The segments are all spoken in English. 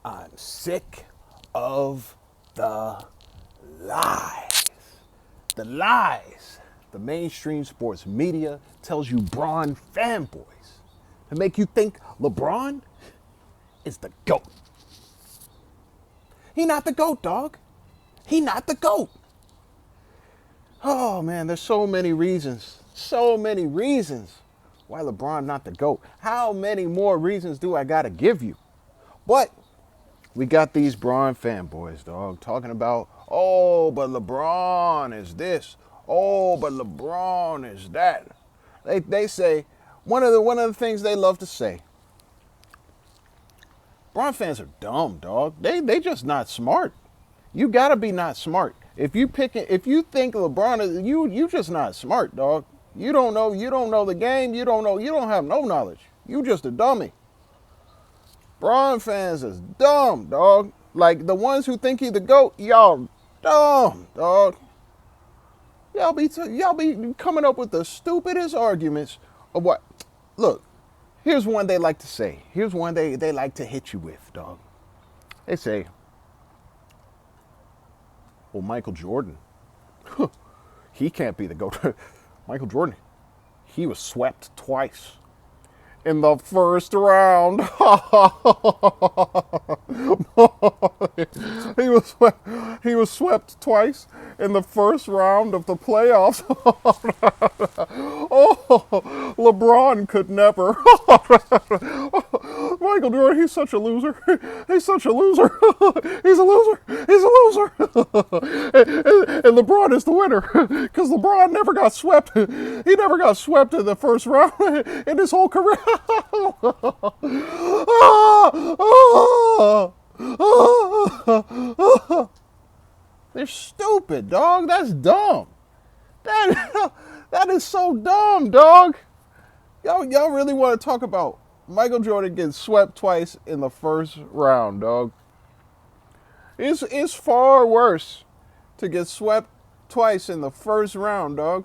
I'm sick of the lies. The lies. The mainstream sports media tells you Bron fanboys to make you think LeBron is the GOAT. He not the GOAT, dog. He not the GOAT. Oh man, there's so many reasons. So many reasons why LeBron not the GOAT. How many more reasons do I gotta give you? But we got these Bron fanboys, dog, talking about, oh, but LeBron is this. Oh, but LeBron is that. They say one of the things they love to say. Bron fans are dumb, dog. They just not smart. You gotta be not smart. If you think LeBron is you just not smart, dog. You don't know the game, you don't have no knowledge. You just a dummy. Bron fans is dumb, dog. Like the ones who think he the GOAT, y'all dumb, dog. Y'all be coming up with the stupidest arguments of what. Look, here's one they like to say. Here's one they like to hit you with, dog. They say, well, Michael Jordan, he can't be the GOAT. Michael Jordan, he was swept twice in the first round. he was swept twice in the first round of the playoffs. Oh, LeBron could never. Michael Jordan, he's such a loser. He's such a loser. He's a loser. He's a loser. And LeBron is the winner because LeBron never got swept. He never got swept in the first round in his whole career. They're stupid, dog. That's dumb. That is so dumb, dog. Y'all really want to talk about Michael Jordan getting swept twice in the first round, dog? It's far worse to get swept twice in the first round, dog.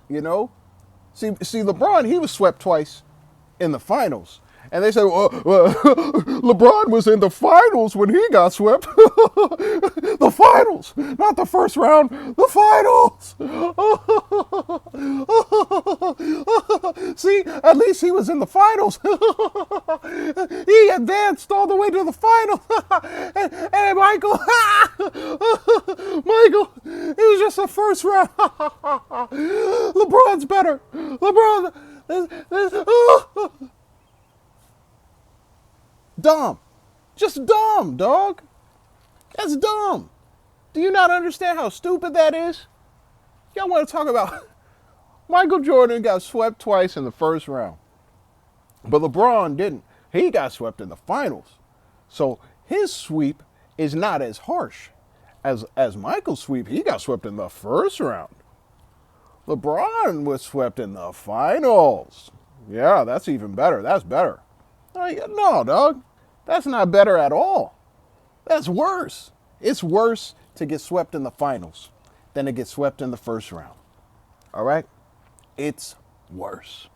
You know? See, LeBron, he was swept twice in the finals. And they say, LeBron was in the finals when he got swept. The finals, not the first round, the finals. See, at least he was in the finals. He advanced all the way to the finals. And Michael, it was just the first round. LeBron's better. LeBron, dumb. Just dumb, dog. That's dumb. Do you not understand how stupid that is? Y'all want to talk about Michael Jordan got swept twice in the first round. But LeBron didn't. He got swept in the finals. So his sweep is not as harsh as Michael's sweep. He got swept in the first round. LeBron was swept in the finals. Yeah, that's even better. That's better. No, dog. That's not better at all. That's worse. It's worse to get swept in the finals than to get swept in the first round. All right? It's worse.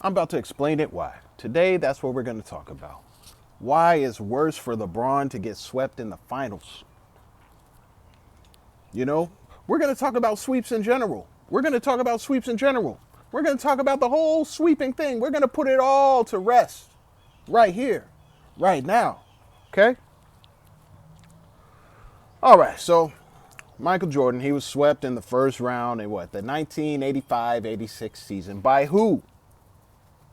I'm about to explain it why. Today, that's what we're going to talk about. Why it's worse for LeBron to get swept in the finals. You know, we're going to talk about sweeps in general. We're going to talk about sweeps in general. We're going to talk about the whole sweeping thing. We're going to put it all to rest right here, right now. Okay? All right, so Michael Jordan, he was swept in the first round in what? The 1985-86 season. By who?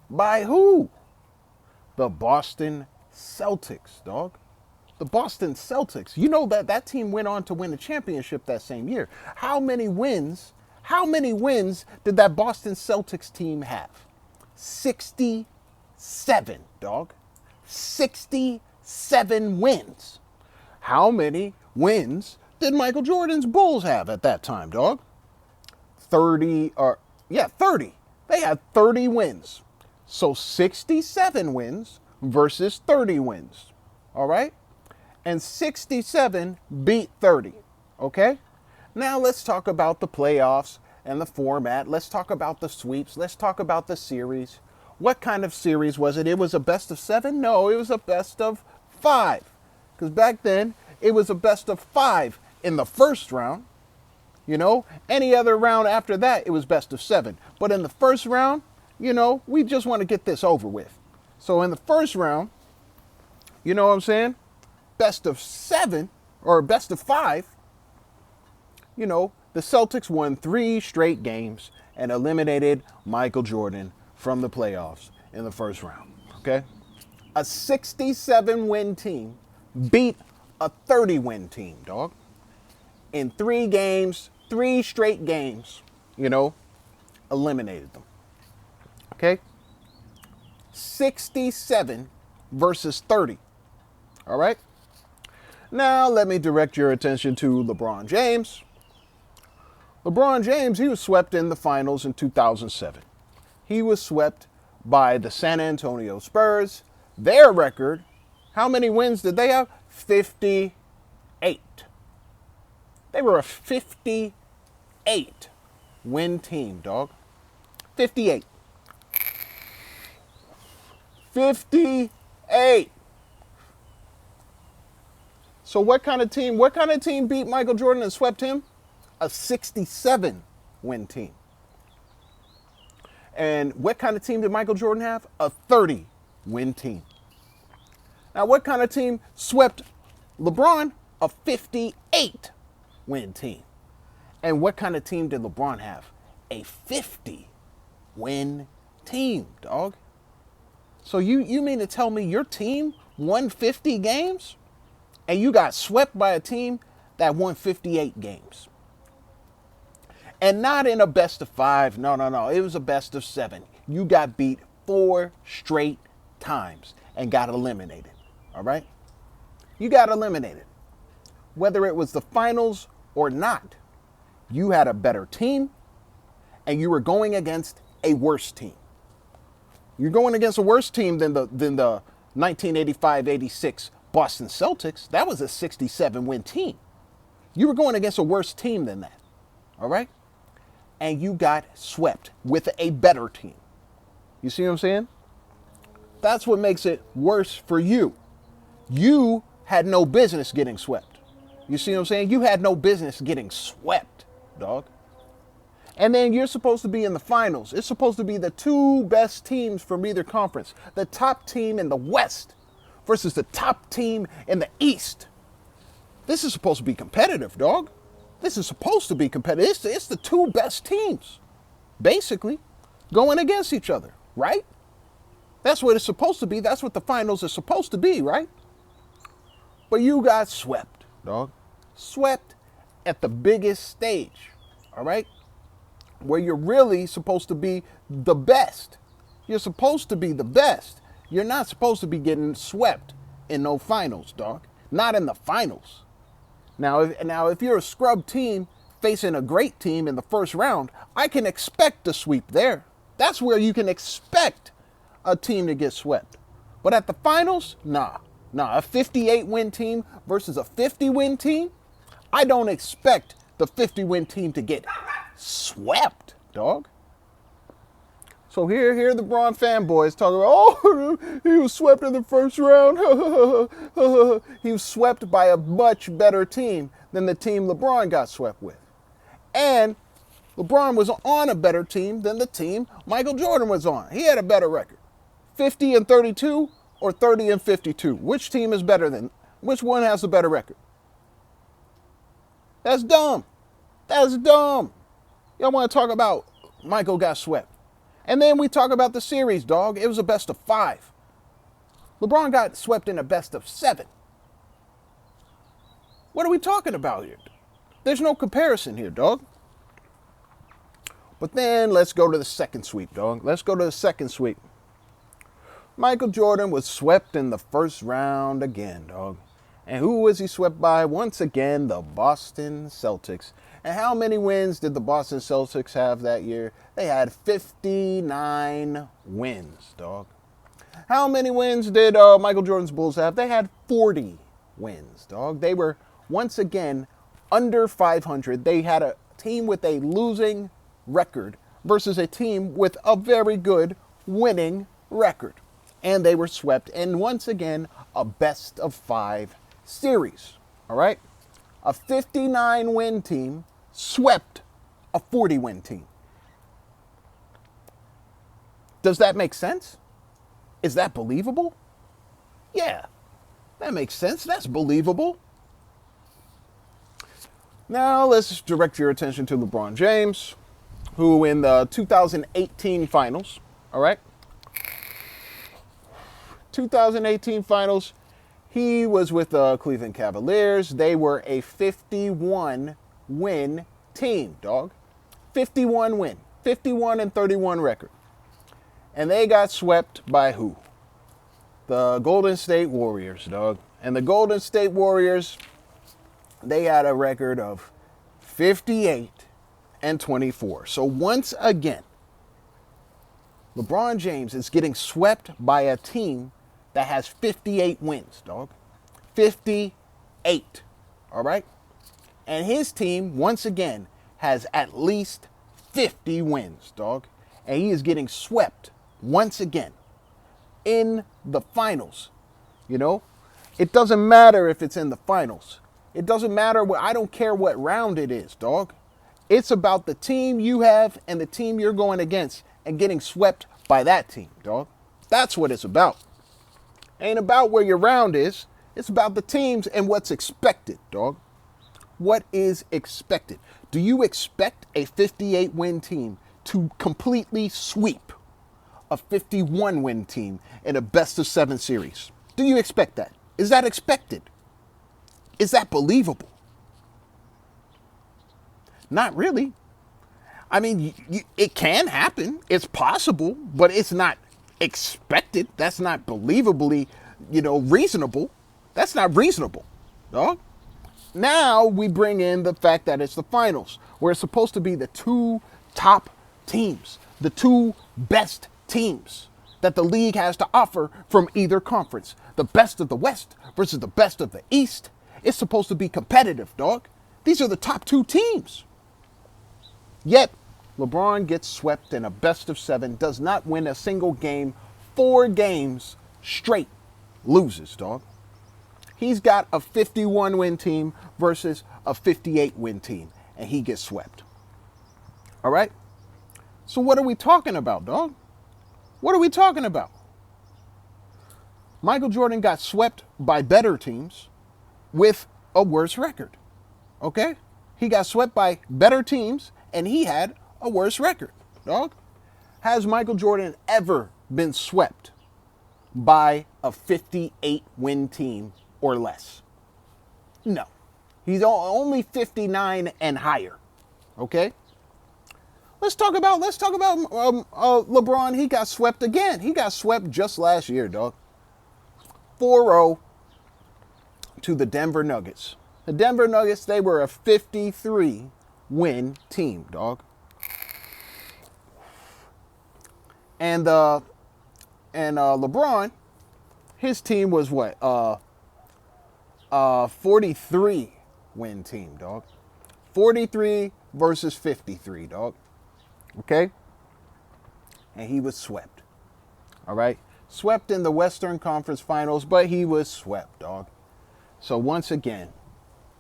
By who? The Boston Celtics, dog. The Boston Celtics. You know that team went on to win the championship that same year. How many wins did that Boston Celtics team have? 67, dog. 67 wins. How many wins did Michael Jordan's Bulls have at that time, dog? 30. They had 30 wins. So 67 wins versus 30 wins. All right? And 67 beat 30. Okay? Now let's talk about the playoffs and the format. Let's talk about the sweeps. Let's talk about the series. What kind of series was it? It was a best of 7? No, it was a best of 5. Because back then, it was a best of 5 in the first round. You know, any other round after that, it was best of 7. But in the first round, you know, we just want to get this over with. So in the first round, you know what I'm saying? Best of 7 or best of 5, you know, the Celtics won 3 straight games and eliminated Michael Jordan from the playoffs in the first round. Okay? A 67-win team beat a 30-win team, dog. In 3 games, 3 straight games, you know, eliminated them. Okay? 67 versus 30. All right? Now, let me direct your attention to LeBron James. LeBron James, he was swept in the finals in 2007. He was swept by the San Antonio Spurs. Their record, how many wins did they have? 58. They were a 58 win team, dog. 58. 58. So what kind of team beat Michael Jordan and swept him? A 67 win team. And what kind of team did Michael Jordan have? A 30 win team. Now, what kind of team swept LeBron? A 58 win team. And what kind of team did LeBron have? A 50 win team, dog. So you mean to tell me your team won 50 games and you got swept by a team that won 58 games? And not in a best of 5. No. It was a best of 7. You got beat 4 straight times and got eliminated. All right? You got eliminated. Whether it was the finals or not, you had a better team and you were going against a worse team. You're going against a worse team than the 1985-86 Boston Celtics. That was a 67-win team. You were going against a worse team than that. All right? And you got swept with a better team. You see what I'm saying? That's what makes it worse for you. You had no business getting swept. You see what I'm saying? You had no business getting swept, dog. And then you're supposed to be in the finals. It's supposed to be the 2 best teams from either conference. The top team in the West versus the top team in the East. This is supposed to be competitive, dog. This is supposed to be competitive. It's the 2 best teams, basically, going against each other, right? That's what it's supposed to be. That's what the finals are supposed to be, right? But you got swept, dog. Swept at the biggest stage, all right? Where you're really supposed to be the best. You're supposed to be the best. You're not supposed to be getting swept in no finals, dog. Not in the finals. Now, if you're a scrub team facing a great team in the first round, I can expect a sweep there. That's where you can expect a team to get swept. But at the finals, nah. A 58-win team versus a 50-win team, I don't expect the 50-win team to get swept, dog. So here the Bron fanboys talking about, oh, he was swept in the first round. He was swept by a much better team than the team LeBron got swept with. And LeBron was on a better team than the team Michael Jordan was on. He had a better record. 50-32 or 30-52. Which team is better than, which one has a better record? That's dumb. That's dumb. Y'all want to talk about Michael got swept. And then we talk about the series, dog. It was a best of 5. LeBron got swept in a best of 7. What are we talking about here? There's no comparison here, dog. But then let's go to the second sweep, dog. Let's go to the second sweep. Michael Jordan was swept in the first round again, dog. And who was he swept by? Once again, the Boston Celtics. And how many wins did the Boston Celtics have that year? They had 59 wins, dog. How many wins did Michael Jordan's Bulls have? They had 40 wins, dog. They were, once again, under 500. They had a team with a losing record versus a team with a very good winning record. And they were swept in, once again, a best of 5 series. All right? A 59-win team swept a 40-win team. Does that make sense? Is that believable? Yeah, that makes sense. That's believable. Now let's direct your attention to LeBron James, who in the 2018 finals, all right? 2018 finals, he was with the Cleveland Cavaliers. They were a 51-win team, dog. 51 win. 51-31 record. And they got swept by who? The Golden State Warriors, dog. And the Golden State Warriors, they had a record of 58-24. So once again, LeBron James is getting swept by a team that has 58 wins, dog. 58. All right? And his team, once again, has at least 50 wins, dog. And he is getting swept once again in the finals. You know, it doesn't matter if it's in the finals. It doesn't matter what, I don't care what round it is, dog. It's about the team you have and the team you're going against and getting swept by that team, dog. That's what it's about. Ain't about where your round is. It's about the teams and what's expected, dog. What is expected? Do you expect a 58-win team to completely sweep a 51-win team in a best-of-7 series? Do you expect that? Is that expected? Is that believable? Not really. I mean, it can happen. It's possible, but it's not expected. That's not believably, reasonable. That's not reasonable, dog. Now we bring in the fact that it's the finals, where it's supposed to be the 2 top teams, the 2 best teams that the league has to offer from either conference. The best of the West versus the best of the East. It's supposed to be competitive, dog. These are the top 2 teams. Yet, LeBron gets swept in a best-of-7, does not win a single game, 4 games straight, loses, dog. He's got a 51-win team versus a 58-win team, and he gets swept. All right? So what are we talking about, dog? What are we talking about? Michael Jordan got swept by better teams with a worse record. Okay? He got swept by better teams, and he had a worse record, dog. Has Michael Jordan ever been swept by a 58-win team or less? No. He's only 59 and higher. Okay? Let's talk about LeBron. He got swept again. He got swept just last year, dog. 4-0 to the Denver Nuggets. The Denver Nuggets, they were a 53-win team, dog. And LeBron, his team was what? 43-win team, dog. 43 versus 53, dog. Okay? And he was swept. All right? Swept in the Western Conference Finals, but he was swept, dog. So once again,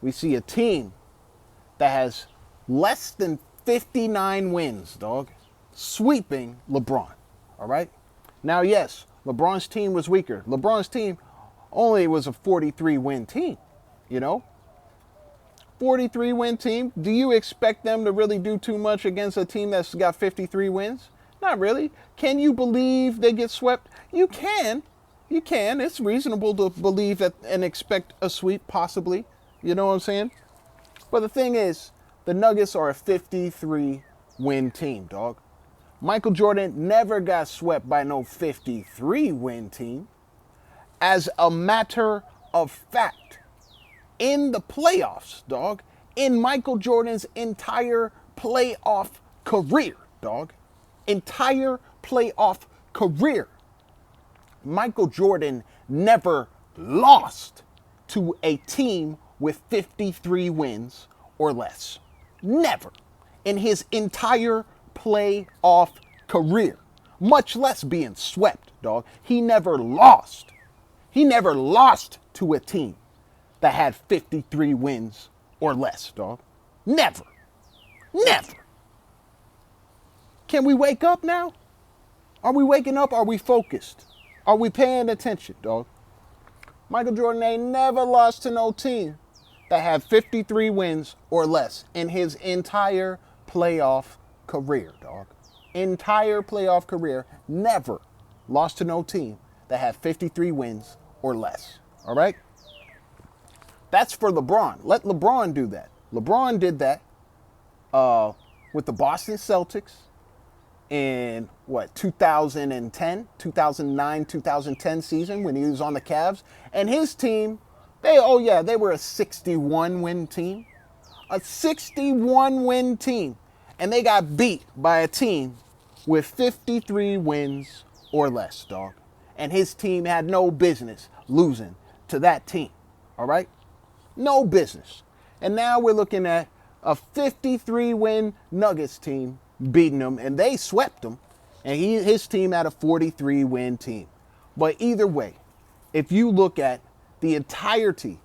we see a team that has less than 59 wins, dog, sweeping LeBron. All right? Now, yes, LeBron's team was weaker. LeBron's team only was a 43-win team, 43-win team. Do you expect them to really do too much against a team that's got 53 wins? Not really. Can you believe they get swept? You can. You can. It's reasonable to believe that and expect a sweep, possibly. You know what I'm saying? But the thing is, the Nuggets are a 53-win team, dog. Michael Jordan never got swept by no 53-win team. As a matter of fact, in the playoffs, dog, in Michael Jordan's entire playoff career, dog, entire playoff career, Michael Jordan never lost to a team with 53 wins or less. Never. In his entire playoff career. Much less being swept, dog. He never lost. He never lost to a team that had 53 wins or less, dog. Never. Never. Can we wake up now? Are we waking up? Are we focused? Are we paying attention, dog? Michael Jordan ain't never lost to no team that had 53 wins or less in his entire playoff career, dog. Entire playoff career, never lost to no team that had 53 wins or less, all right? That's for LeBron. Let LeBron do that. LeBron did that with the Boston Celtics in, 2009, 2010 season when he was on the Cavs. And his team, they were a 61-win team. A 61-win team. And they got beat by a team with 53 wins or less, dog. And his team had no business losing to that team, all right? No business. And now we're looking at a 53-win Nuggets team beating them, and they swept them, and his team had a 43-win team. But either way, if you look at the entirety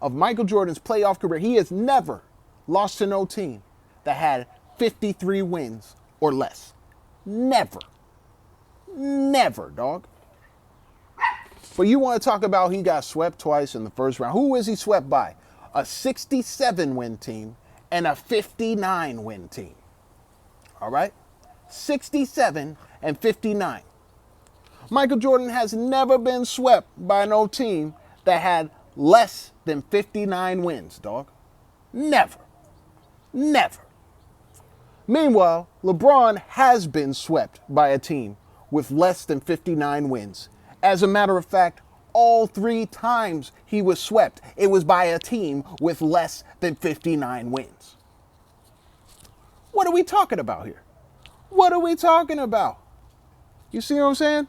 of Michael Jordan's playoff career, he has never lost to no team that had 53 wins or less. Never. Never, dog. But you want to talk about he got swept twice in the first round. Who was he swept by? A 67-win team and a 59-win team. All right? 67 and 59. Michael Jordan has never been swept by no team that had less than 59 wins, dog. Never. Never. Meanwhile, LeBron has been swept by a team with less than 59 wins. As a matter of fact, all 3 times he was swept, it was by a team with less than 59 wins. What are we talking about here? What are we talking about? You see what I'm saying?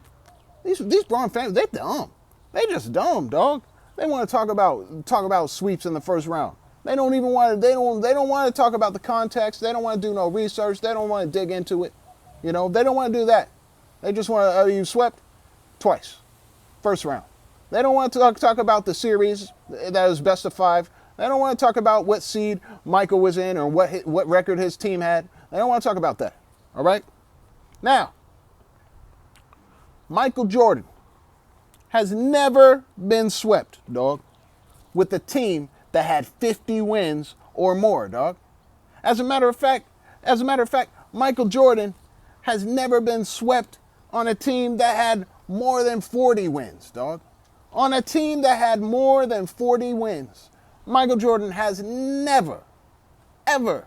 These Bron fans, they dumb. They just dumb, dog. They want to talk about sweeps in the first round. They don't even want to. They don't want to talk about the context. They don't want to do no research. They don't want to dig into it. You know, they don't want to do that. They just want to. You swept twice, first round. They don't want to talk about the series that was best of 5. They don't want to talk about what seed Michael was in or what record his team had. They don't want to talk about that. All right? Now, Michael Jordan has never been swept, dog, with a team that had 50 wins or more, dog. As a matter of fact, Michael Jordan has never been swept on a team that had more than 40 wins, dog. On a team that had more than 40 wins. Michael Jordan has never, ever,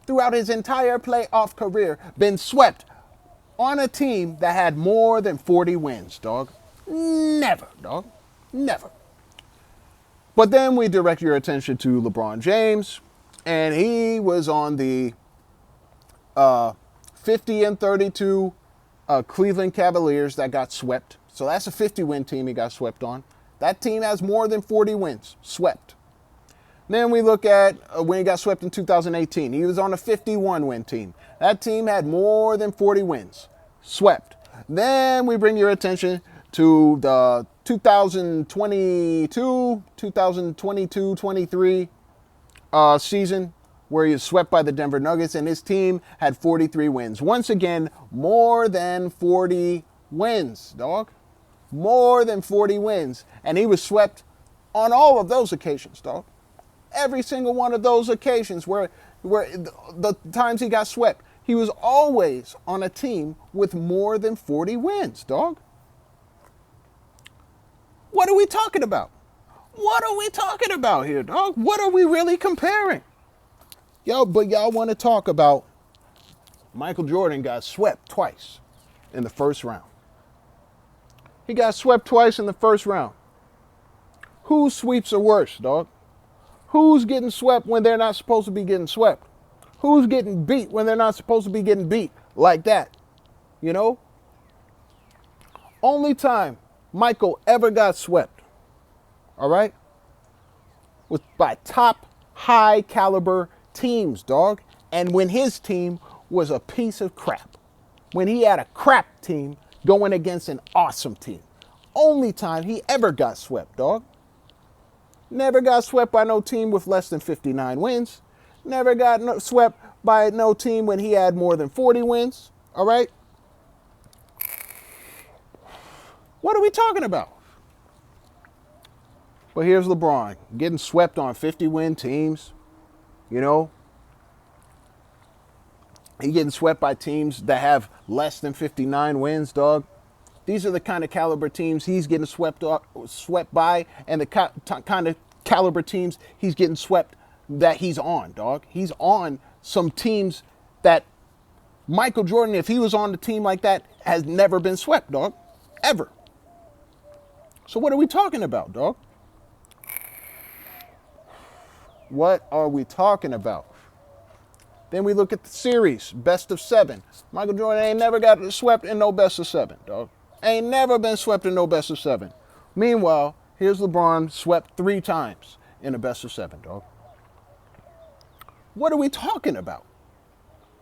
throughout his entire playoff career, been swept on a team that had more than 40 wins, dog. Never, dog. Never. But then we direct your attention to LeBron James, and he was on the 50-32 Cleveland Cavaliers that got swept. So that's a 50-win team he got swept on. That team has more than 40 wins, swept. Then we look at when he got swept in 2018. He was on a 51-win team. That team had more than 40 wins, swept. Then we bring your attention to the 2022-23 season where he was swept by the Denver Nuggets and his team had 43 wins. Once again, more than 40 wins, dog. More than 40 wins. And he was swept on all of those occasions, dog. Every single one of those occasions where the times he got swept, he was always on a team with more than 40 wins, dog. What are we talking about? What are we talking about here, dog? What are we really comparing? But y'all want to talk about Michael Jordan got swept twice in the first round. He got swept twice in the first round. Whose sweeps are worse, dog? Who's getting swept when they're not supposed to be getting swept? Who's getting beat when they're not supposed to be getting beat like that? You know? Only time Michael ever got swept, all right, was by top high caliber teams, dog. And when his team was a piece of crap. When he had a crap team going against an awesome team. Only time he ever got swept, dog. Never got swept by no team with less than 59 wins. Never got swept by no team when he had more than 40 wins. All right? What are we talking about? But here's LeBron getting swept on 50-win teams. You know? He getting swept by teams that have less than 59 wins, dog. These are the kind of caliber teams he's getting swept by, and the kind of caliber teams he's getting swept that he's on, dog. He's on some teams that Michael Jordan, if he was on the team like that, has never been swept, dog. Ever. So what are we talking about, dog? What are we talking about? Then we look at the series, best of 7. Michael Jordan ain't never got swept in no best of 7, dog. Ain't never been swept in no best of 7. Meanwhile, here's LeBron swept 3 times in a best of 7, dog. What are we talking about?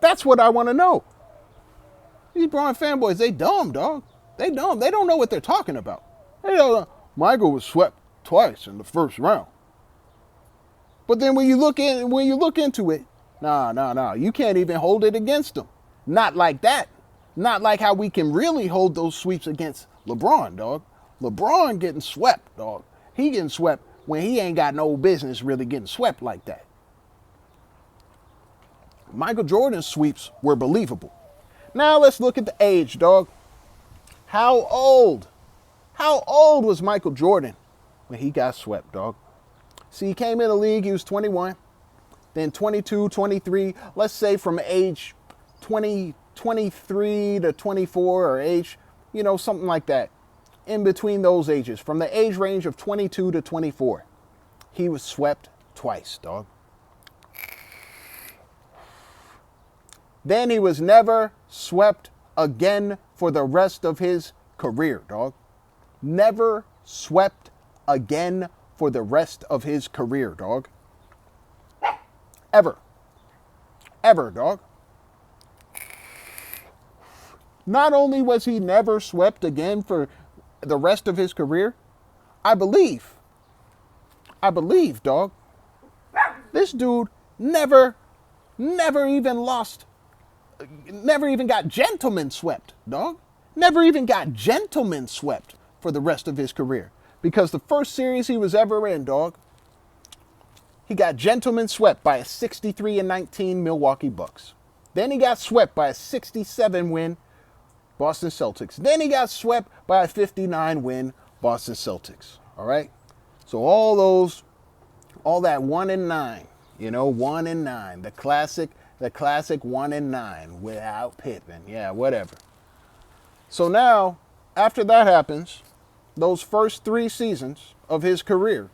That's what I want to know. These Bron fanboys, they dumb, dog. They dumb. They don't know what they're talking about. They don't know. Michael was swept twice in the first round. But then when you look into it, nah. You can't even hold it against them. Not like that. Not like how we can really hold those sweeps against LeBron, dog. LeBron getting swept, dog. He getting swept when he ain't got no business really getting swept like that. Michael Jordan's sweeps were believable. Now let's look at the age, dog. How old was Michael Jordan when he got swept, dog? See, he came in the league, he was 21, then 22, 23, let's say from age 23 to 24 or age, something like that. In between those ages, from the age range of 22 to 24, he was swept twice, dog. Then he was never swept again for the rest of his career, dog. Never swept again for the rest of his career, dog. Ever, dog. Not only was he never swept again for the rest of his career, I believe, dog, this dude never even got gentleman swept, dog. Never even got gentleman swept for the rest of his career. Because the first series he was ever in, dog, he got gentleman swept by a 63-19 Milwaukee Bucks. Then he got swept by a 67-win Boston Celtics. Then he got swept by a 59-win Boston Celtics. All right? So all that 1-9, 1-9, the classic 1-9 without Pippen. Yeah, whatever. So now, after that happens, those first 3 seasons of his career,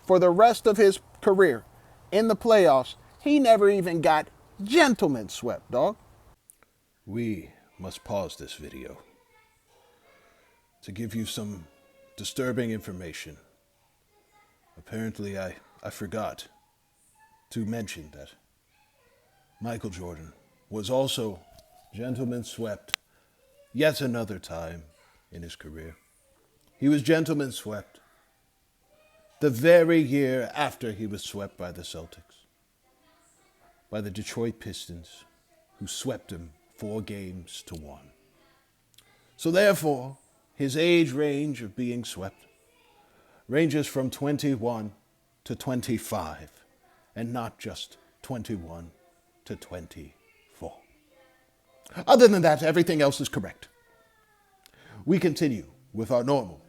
for the rest of his career in the playoffs, he never even got gentleman swept, dog. We must pause this video to give you some disturbing information. Apparently, I forgot to mention that Michael Jordan was also gentleman swept yet another time in his career. He was gentleman swept the very year after he was swept by the Celtics, by the Detroit Pistons, who swept him 4-1. So therefore, his age range of being swept ranges from 21 to 25, and not just 21 to 24. Other than that, everything else is correct. We continue with our normal,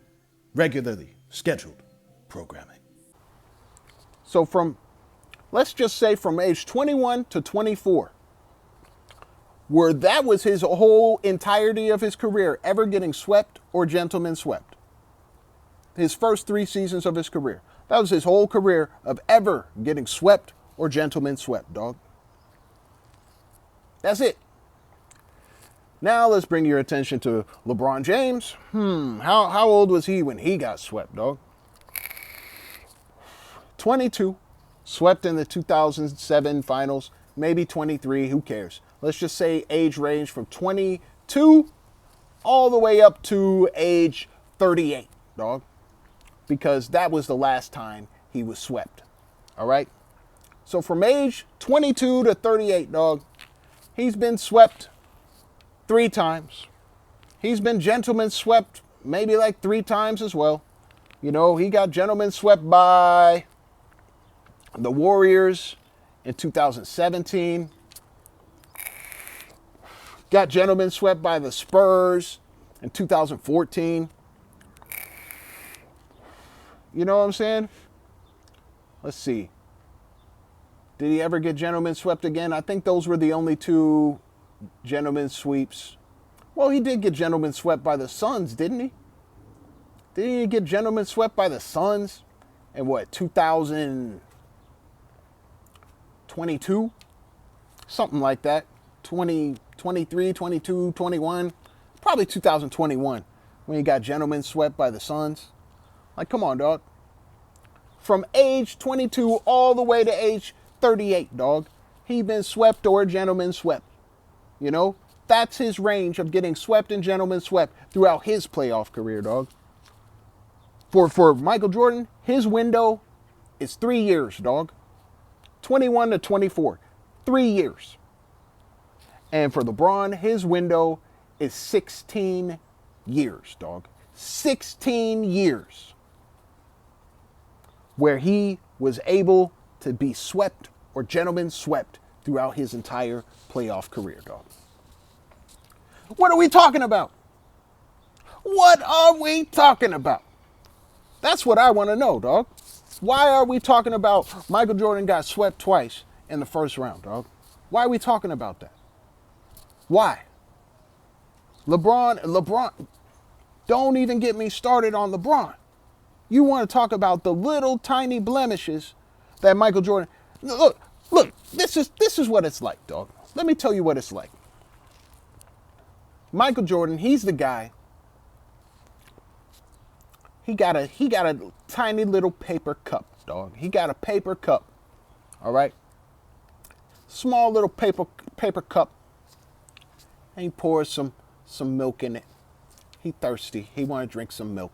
regularly scheduled programming. So let's just say from age 21 to 24, where that was his whole entirety of his career, ever getting swept or gentleman swept. His first 3 seasons of his career. That was his whole career of ever getting swept or gentleman swept, dog. That's it. Now let's bring your attention to LeBron James. How old was he when he got swept, dog? 22. Swept in the 2007 finals. Maybe 23. Who cares? Let's just say age range from 22 all the way up to age 38, dog. Because that was the last time he was swept. All right? So from age 22 to 38, dog, he's been swept 3 times. He's been gentleman swept maybe like 3 times as well. You know, he got gentleman swept by the Warriors in 2017. Got gentleman swept by the Spurs in 2014. You know what I'm saying? Let's see. Did he ever get gentleman swept again? I think those were the only 2 gentleman sweeps. Well, he did get gentleman swept by the Suns, didn't he? Didn't he get gentleman swept by the Suns in what, 2022? Something like that. 23, 22, 21. Probably 2021 when he got gentleman swept by the Suns. Like, come on, dog. From age 22 all the way to age 38, dog. He been swept or gentleman swept. You know, that's his range of getting swept and gentleman swept throughout his playoff career, dog. For Michael Jordan, his window is 3 years, dog. 21 to 24. 3 years. And for LeBron, his window is 16 years, dog. 16 years. Where he was able to be swept or gentleman swept throughout his entire playoff career, dog. What are we talking about? What are we talking about? That's what I want to know, dog. Why are we talking about Michael Jordan got swept twice in the first round, dog? Why are we talking about that? Why? LeBron, don't even get me started on LeBron. You want to talk about the little tiny blemishes that Michael Jordan... Look, this is what it's like, dog. Let me tell you what it's like. Michael Jordan, he's the guy. He got a tiny little paper cup, dog. He got a paper cup. All right? Small little paper cup. And he pours some milk in it. He thirsty. He want to drink some milk.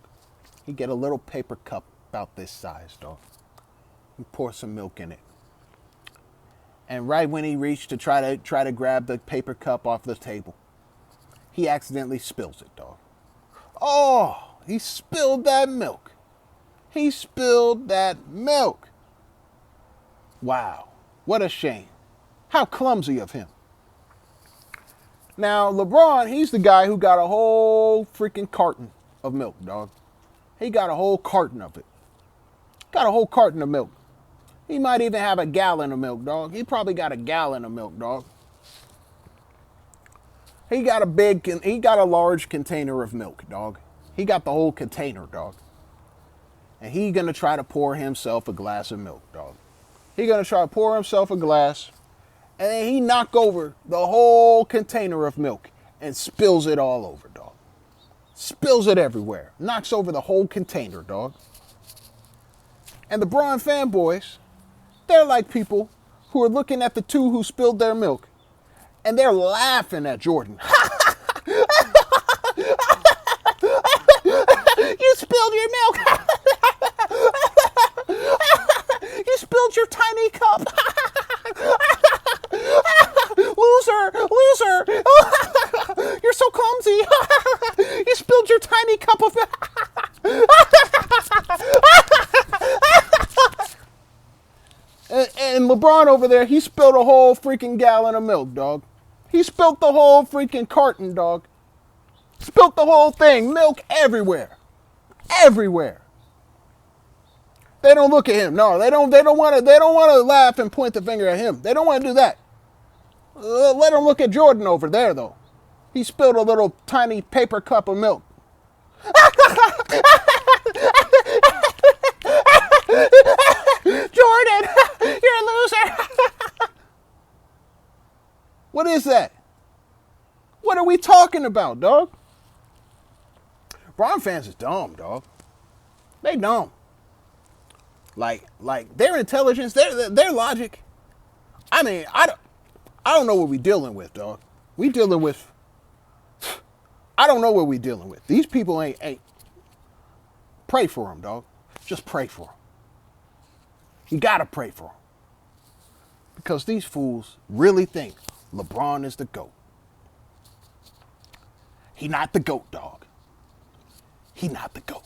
He get a little paper cup about this size, dog. He pours some milk in it. And right when he reached to try to grab the paper cup off the table, he accidentally spills it, dog. Oh, he spilled that milk. He spilled that milk. Wow, what a shame. How clumsy of him. Now, LeBron, he's the guy who got a whole freaking carton of milk, dog. He got a whole carton of it. Got a whole carton of milk. He might even have a gallon of milk, dog. He probably got a gallon of milk, dog. He got a large container of milk, dog. He got the whole container, dog. And he gonna try to pour himself a glass of milk, dog. He gonna try to pour himself a glass, and then he knock over the whole container of milk and spills it all over, dog. Spills it everywhere. Knocks over the whole container, dog. And the Bron fanboys, they're like people who are looking at the 2 who spilled their milk, and they're laughing at Jordan. You spilled your milk. You spilled your tiny cup. Loser. You're so clumsy. You spilled your tiny cup of milk. And LeBron over there, he spilled a whole freaking gallon of milk, dog. He spilled the whole freaking carton, dog. Spilt the whole thing. Milk everywhere. Everywhere. They don't look at him. No, they don't want to laugh and point the finger at him. They don't want to do that. Let them look at Jordan over there, though. He spilled a little tiny paper cup of milk. Jordan, you're a loser. What is that? What are we talking about, dog? Bron fans is dumb, dog. They dumb. Like their intelligence, their logic. I mean, I don't know what we dealing with, dog. We dealing with. I don't know what we're dealing with. These people ain't. Pray for them, dog. Just pray for them. You gotta pray for them. Because these fools really think LeBron is the GOAT. He not the GOAT, dog. He not the GOAT.